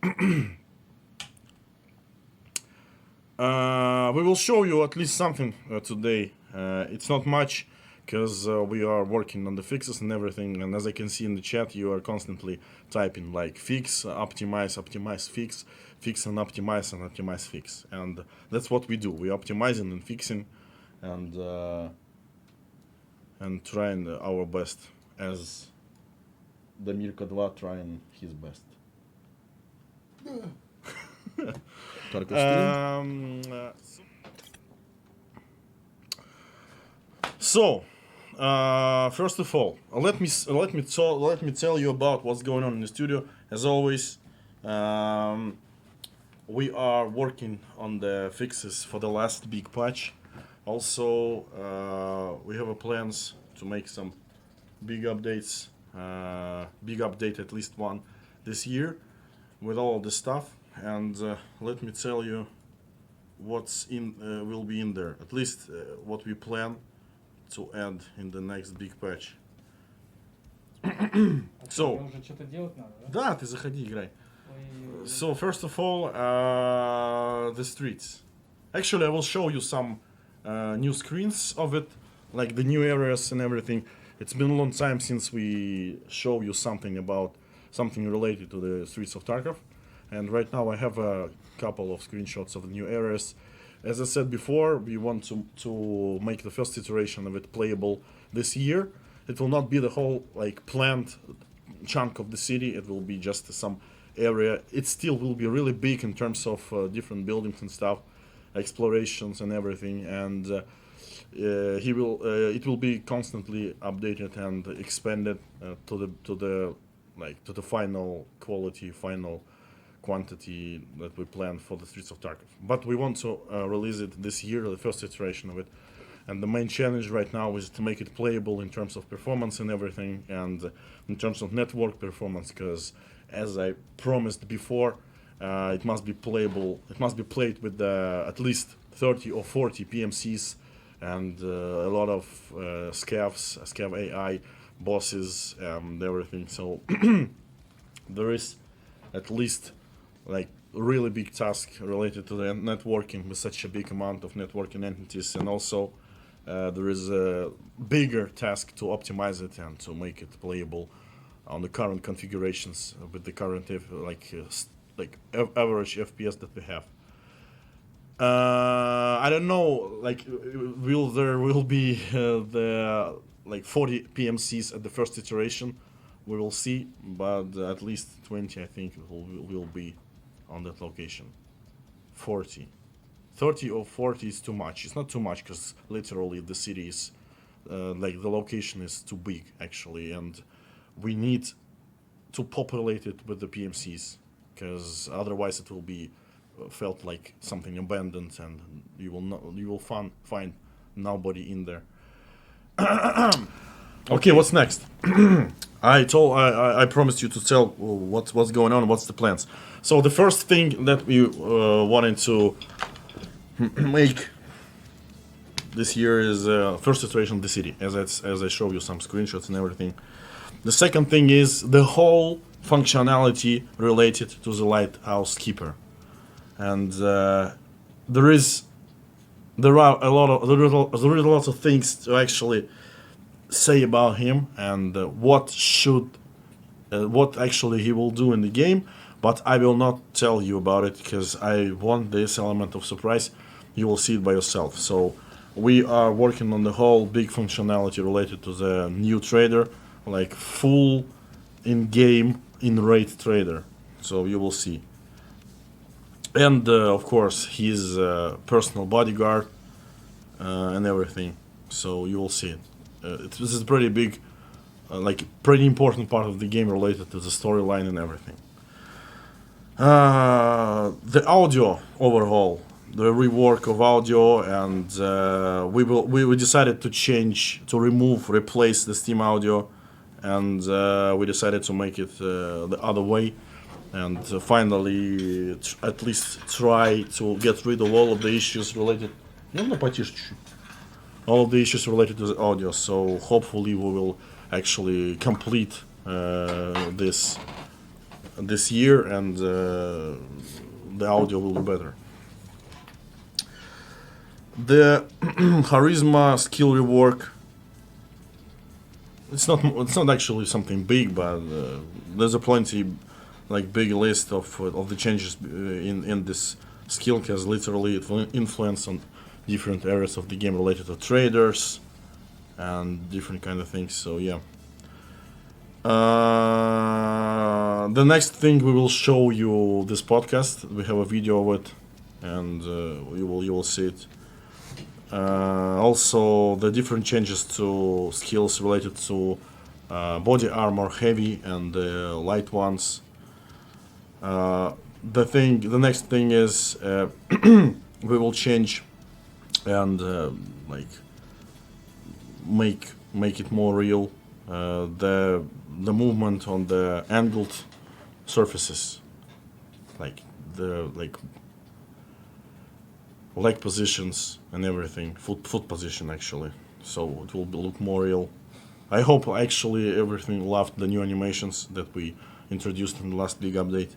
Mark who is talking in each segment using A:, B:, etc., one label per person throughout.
A: We will show you at least something today. It's not much because we are working on the fixes and everything, and as I can see in the chat, you are constantly typing like fix, optimize, optimize, fix and optimize, fix, and that's what we do. We optimizing and fixing, and trying our best as Damirka 2 trying his best. So, first of all, let me tell you about what's going on in the studio. As always, we are working on the fixes for the last big patch. Also, we have plans to make some big updates, big update at least one this year with all the stuff. And let me tell you what's in will be in there. At least what we plan to add in the next big patch. So, да, ты заходи, играй. So first of all, the streets. Actually, I will show you some new screens of it, like the new areas and everything. It's been a long time since we show you something related to the streets of Tarkov. And right now I have a couple of screenshots of the new areas. As I said before, we want to make the first iteration of it playable this year. It will not be the whole like planned chunk of the city. It will be just some area. It still will be really big in terms of different buildings and stuff, explorations and everything. And it will be constantly updated and expanded to the final quality, final quantity that we plan for the streets of Tarkov. But we want to release it this year, the first iteration of it. And the main challenge right now is to make it playable in terms of performance and everything, and in terms of network performance, because as I promised before, it must be playable. It must be played with at least 30 or 40 PMCs and a lot of scav AI bosses and everything. So there is at least like really big task related to the networking with such a big amount of networking entities, and also there is a bigger task to optimize it and to make it playable on the current configurations with the current average FPS that we have. I don't know, like there will be the 40 PMCs at the first iteration. We will see, but at least 20 I think will be on that location. 40. 30 or 40 is too much. It's not too much because literally the city is, the location is too big actually, and we need to populate it with the PMCs, because otherwise it will be felt like something abandoned, and you will find nobody in there. Okay, what's next? I promised you to tell what's going on, what's the plans. So the first thing that we wanted to make this year is first iteration of the city, as I show you some screenshots and everything. The second thing is the whole functionality related to the lighthouse keeper, and there are lots of things to actually say about him, and what actually he will do in the game, but I will not tell you about it because I want this element of surprise. You will see it by yourself. So we are working on the whole big functionality related to the new trader, like full in-game in-rate trader. So you will see. And of course his personal bodyguard and everything. So you will see it. This is pretty big, pretty important part of the game related to the storyline and everything. The audio overhaul, the rework of audio, and we decided to replace the Steam audio, and we decided to make it the other way, and finally at least try to get rid of all of the issues related. All of the issues related to the audio, so hopefully we will actually complete this this year, and the audio will be better. The charisma skill rework. It's not actually something big, but there's a plenty like big list of the changes in this skill, because literally it will influence on different areas of the game related to traders and different kind of things. So yeah. The next thing we will show you this podcast. We have a video of it, and you will see it. Also, the different changes to skills related to body armor, heavy and light ones. The next thing is we will change and like make it more real. The movement on the angled surfaces, like the leg positions and everything, foot position actually. So it will look more real. I hope actually everything loved the new animations that we introduced in the last big update.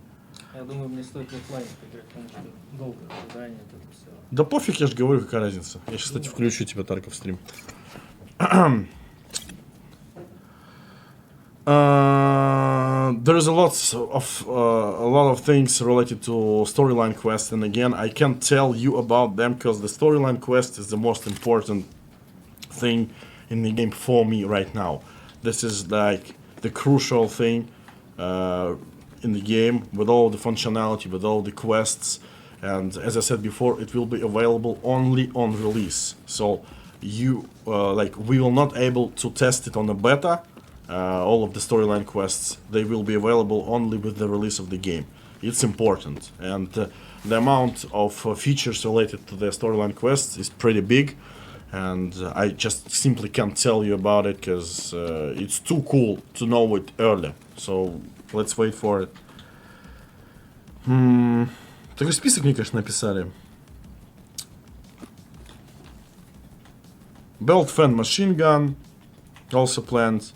B: Я думаю, мне стоит в оффлайн поиграть, потому что долго ожидание это все.
A: Да пофиг, я же говорю, какая разница. Я сейчас, кстати, включу тебе Тарков стрим. There is a lot of things related to storyline quests, and again, I can't tell you about them because the storyline quest is the most important thing in the game for me right now. This is like the crucial thing in the game, with all the functionality, with all the quests, and as I said before, it will be available only on release. So you we will not able to test it on the beta. All of the storyline quests, they will be available only with the release of the game. It's important, and the amount of features related to the storyline quests is pretty big, and I just simply can't tell you about it because it's too cool to know it early. So let's wait for it. Такой список мне, конечно, написали. Belt fan machine gun also planned.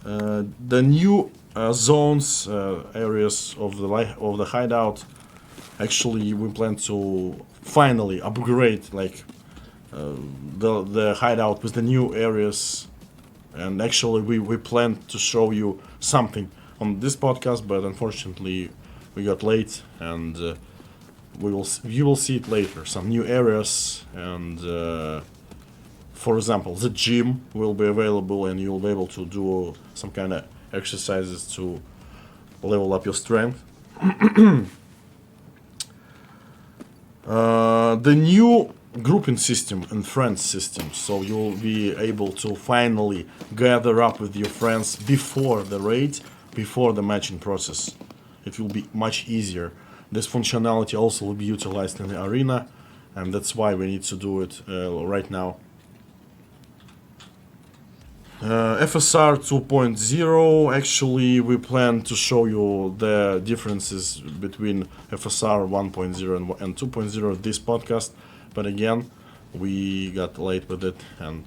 A: The new zones, areas of the hideout. Actually, we plan to finally upgrade the hideout with the new areas, and actually we plan to show you something on this podcast, but unfortunately we got late, and you will see it later. Some new areas, and for example, the gym will be available, and you'll be able to do some kind of exercises to level up your strength. The new grouping system and friends system, so you'll be able to finally gather up with your friends before the raid, before the matching process. It will be much easier. This functionality also will be utilized in the arena, and that's why we need to do it right now. FSR 2.0, actually we plan to show you the differences between FSR 1.0 and 2.0 this podcast, but again we got late with it, and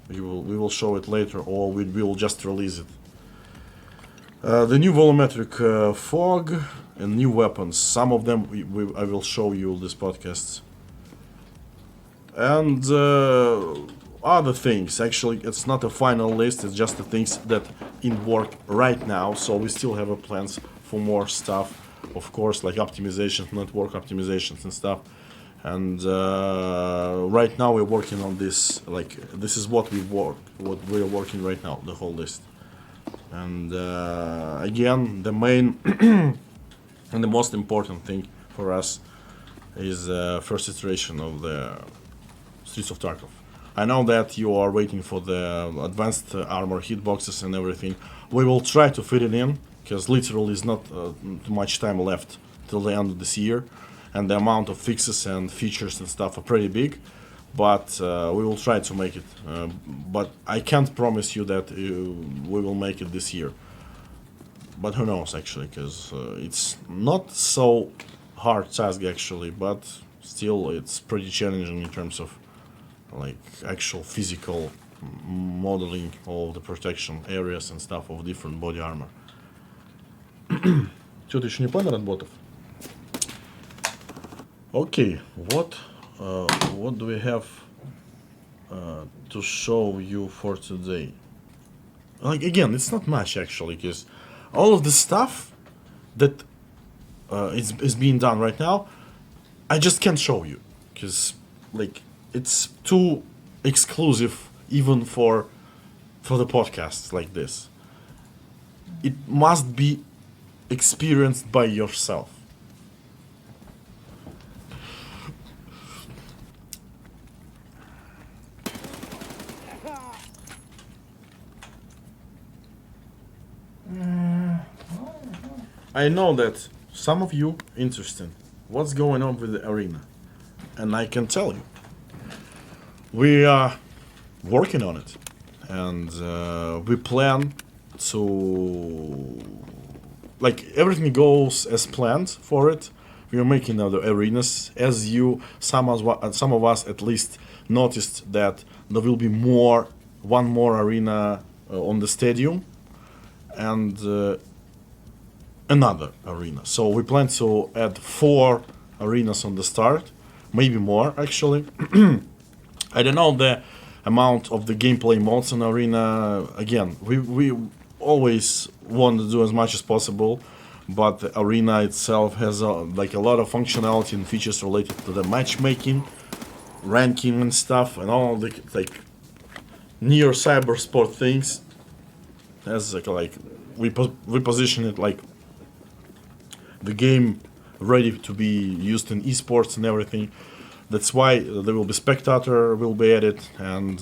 A: we will show it later, or we will just release it. The new volumetric fog and new weapons, some of them I will show you this podcast. And other things, actually it's not a final list, it's just the things that in work right now, so we still have plans for more stuff, of course, like optimization, network optimizations and stuff, and right now we're working on this, this is what we're working right now, the whole list. And again, the main and the most important thing for us is first iteration of the Streets of Tarkov. I know that you are waiting for the advanced armor hitboxes and everything. We will try to fit it in, because literally is not too much time left till the end of this year, and the amount of fixes and features and stuff are pretty big, but we will try to make it. But I can't promise you that we will make it this year. But who knows, actually, because it's not so hard task actually, but still it's pretty challenging in terms of actual physical modeling all the protection areas and stuff of different body armor. Что, ты еще не помер от ботов? Okay, what do we have to show you for today? Like, again, it's not much actually, because all of the stuff that is being done right now, I just can't show you, because like it's too exclusive even for the podcasts like this. It must be experienced by yourself. I know that some of you interested what's going on with the arena, and I can tell you we are working on it, and we plan to, like, everything goes as planned for it. We are making other arenas, as some of us at least noticed that there will be one more arena on the stadium, and another arena. So we plan to add 4 arenas on the start, maybe more actually. I don't know the amount of the gameplay modes in arena. Again, we always want to do as much as possible, but the arena itself has a lot of functionality and features related to the matchmaking, ranking and stuff, and all the near cyber sport things. As we position it like the game ready to be used in esports and everything. That's why there will be spectator will be added, and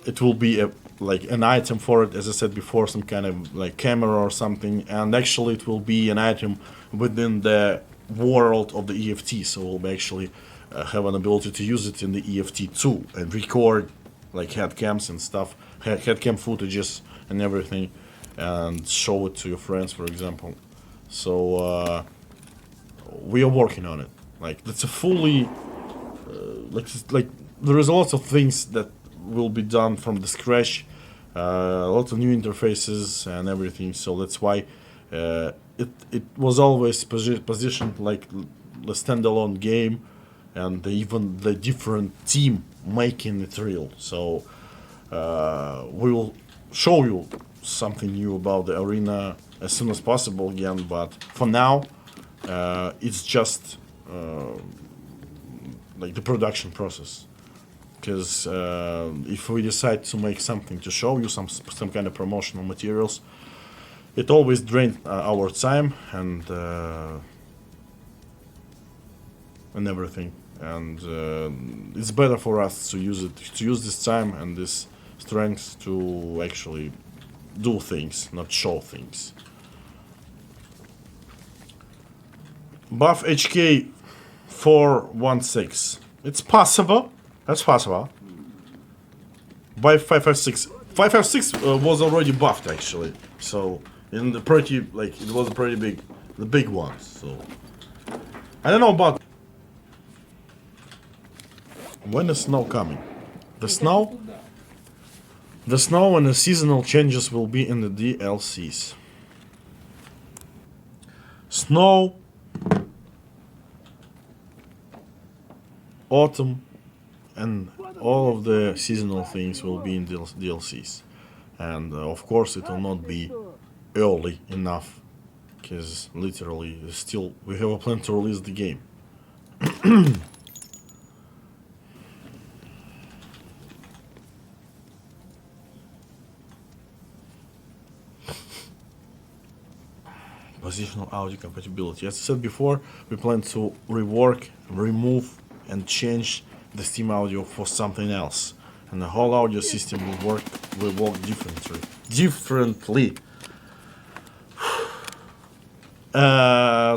A: it will be an item for it, as I said before, some kind of camera or something, and actually it will be an item within the world of the EFT, so we'll actually have an ability to use it in the EFT too, and record head cams and stuff, head cam footages and everything, and show it to your friends, for example. So we are working on it. That's a fully there is lots of things that will be done from the scratch, lots of new interfaces and everything. So that's why it was always positioned like the standalone game, and even the different team making it real. So we will show you something new about the arena as soon as possible again, but for now it's just the production process, because if we decide to make something to show you some kind of promotional materials, it always drains our time and everything, and it's better for us to use this time and this strength to actually do things, not show things. Buff HK 416. It's possible. That's possible. By 556. 556 was already buffed actually. So in the pretty it was a pretty big, the big ones. So I don't know about when is snow coming. The snow and the seasonal changes will be in the DLCs. Snow, autumn, and all of the seasonal things will be in DLCs. And of course it will not be early enough, because literally still we have a plan to release the game. Positional audio compatibility. As I said before, we plan to rework, remove, and change the Steam audio for something else, and the whole audio system will work differently.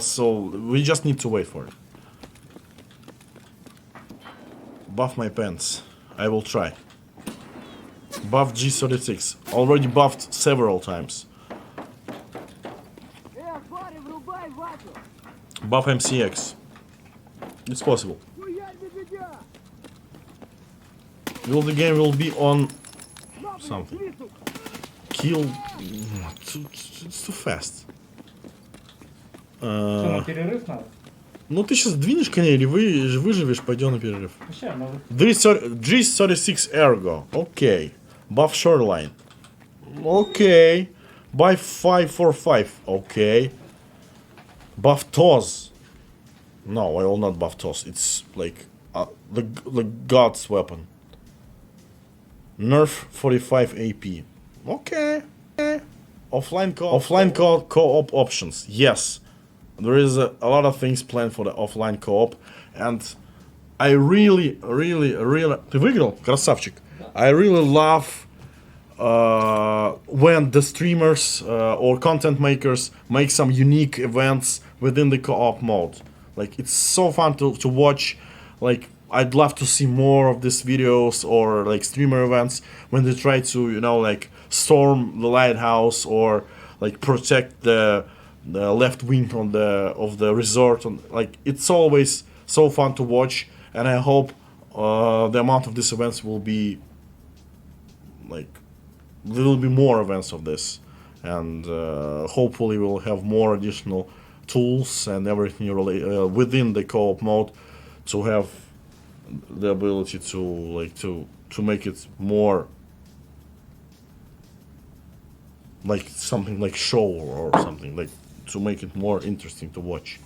A: So we just need to wait for it. Buff my pants. I will try. Buff G36. Already buffed several times. Buff MCX. It's possible. The game will be on something. kill. It's too fast.
B: Что, на перерыв надо?
A: Ну ты сейчас двинешь коней или выживешь, пойдем на перерыв.
B: Вообще, может...
A: G36 Ergo. Okay. Buff Shoreline. Okay. Buy 545. Okay. Buff Toz. No, I will not buff Toz. It's like the God's weapon. Nerf 45 AP. Okay. Offline co-op options. Yes. There is a lot of things planned for the offline co-op, and I really. Ты выиграл, красавчик. I really love when the streamers or content makers make some unique events within the co-op mode. Like it's so fun to watch. Like I'd love to see more of these videos or like streamer events when they try to, you know, like storm the lighthouse or like protect the left wing of the resort. Like it's always so fun to watch, and I hope the amount of these events will be like there will be more events of this, and hopefully we'll have more additional tools and everything within the co-op mode to have the ability to make it more like something like show or something, like to make it more interesting to watch.